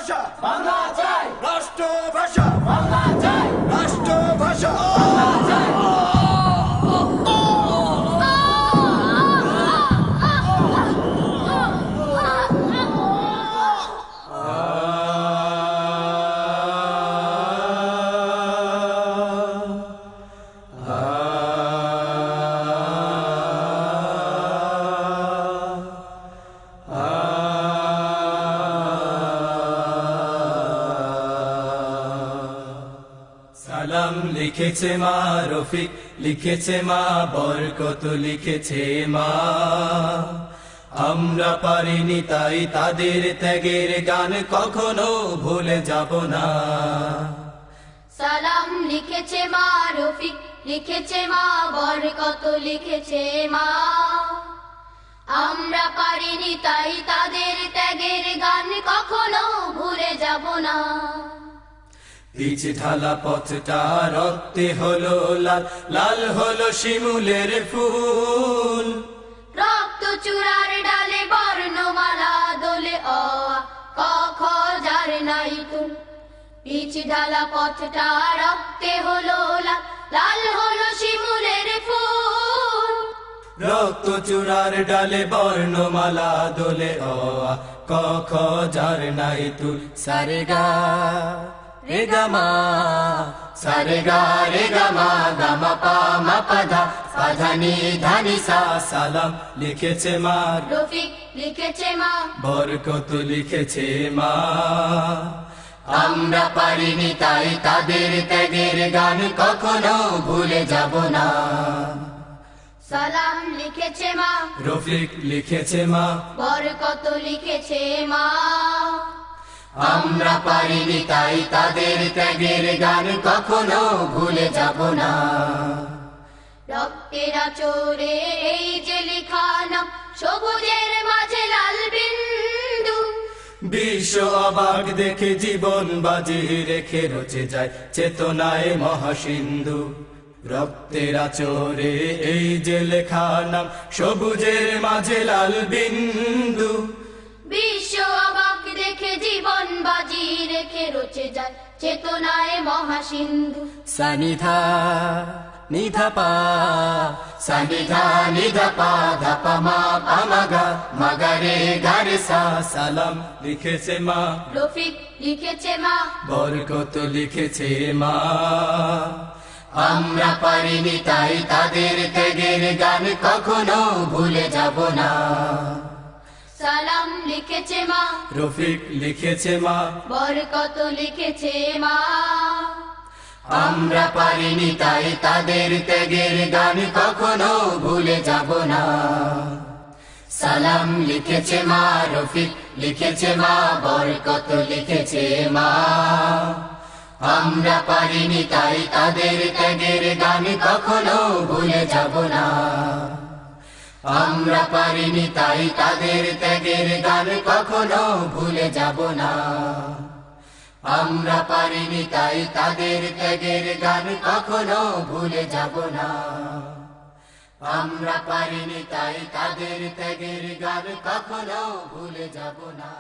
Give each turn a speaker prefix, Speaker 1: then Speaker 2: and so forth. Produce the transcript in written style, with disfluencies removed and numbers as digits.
Speaker 1: ভাষা
Speaker 2: বাংলা চাই,
Speaker 1: রাষ্ট্রভাষা
Speaker 2: বাংলা চাই,
Speaker 1: রাষ্ট্রভাষা
Speaker 2: বাংলা চাই।
Speaker 3: সালাম লিখেছে মা রফিক, লিখেছে মা বরকত, লিখেছে মা। আমরা পারিনি তাই তাদের ত্যাগের গান কখনো ভুলে যাব না।
Speaker 4: সালাম লিখেছে মা রফিক, লিখেছে মা বরকত, লিখেছে মা। আমরা পারিনি তাই তাদের ত্যাগের গান কখনো ভুলে যাব না।
Speaker 3: পিচ ঢালা পথটা রক্তে হলো লাল, লাল হলো শিমুলের ফুল।
Speaker 4: রক্ত চূড়ার ডালে বর্ণমালা দোলে অ আ, ক খ যার নাই তুল। পিচ ঢালা পথটা রক্তে হলো লাল, লাল হলো শিমুলের ফুল।
Speaker 3: রক্ত চূড়ার ডালে বর্ণমালা দোলে অ আ, ক খ যার নাই তুল। সারে গা রে গা মা, সারে গা রে গা মা, গা মা পা মা পা ধা, পা ধা নি ধা নি সা। সালাম লিখেছে মা
Speaker 4: রফিক, লিখেছে মা
Speaker 3: বরকত, লিখেছে মা। আমরা পারিনি তাই তাদের ত্যাগের গান কখনো ভুলে যাব না।
Speaker 4: সালাম লিখেছে মা
Speaker 3: রফিক, লিখেছে মা।
Speaker 4: বরকত, লিখেছে মা।
Speaker 3: আমরা পারিনি তাই তাদের ত্যাগের গান কখনো ভুলে যাব না।
Speaker 4: রক্তের চোরে এই যে লেখা নাম, সবুজের মাঝে লাল বিন্দু।
Speaker 3: বিশ্ব অবাক দেখে জীবন বাজি রেখে রচে যায় চেতনায় মহাসিন্ধু। রক্তের আচরে এই যে লেখা নাম, সবুজের মাঝে লাল বিন্দু।
Speaker 4: বিশ্ব অবাক দেখে জীবন বাজি রেখে রচে যায় চেতনায় মহাসিন্ধু।
Speaker 3: সানিধা নিধা পা, সানিধা নিধা পা, ধা পা মা পা মা গা, মা গা রে গা রে সা। সালাম লিখেছে মা
Speaker 4: রফিক, লিখেছে মা
Speaker 3: বরকত, লিখেছে মা। আমরা পারিনি তাই তাদের ত্যাগের গান কখনো ভুলে যাব না।
Speaker 4: সালাম লিখেছে মা
Speaker 3: রফিক, লিখেছে মা।
Speaker 4: বরকত, লিখেছে মা।
Speaker 3: আমরা পারিনি তাই তাদের ত্যাগের গান কখনো ভুলে যাব না। সালাম লিখেছে মা রফিক, লিখেছে মা বরকত, লিখেছে মা। আমরা পারিনি তাই তাদের ত্যাগের গান কখনো ভুলে যাব না। আমরা পারিনি তাই তাদের ত্যাগের গান কখনো ভুলে যাব না। আমরা পারিনি তাই তাদের ত্যাগের গান কখনো ভুলে যাব না। আমরা পারিনি তাই তাদের ত্যাগের গান কখনো ভুলে যাব না।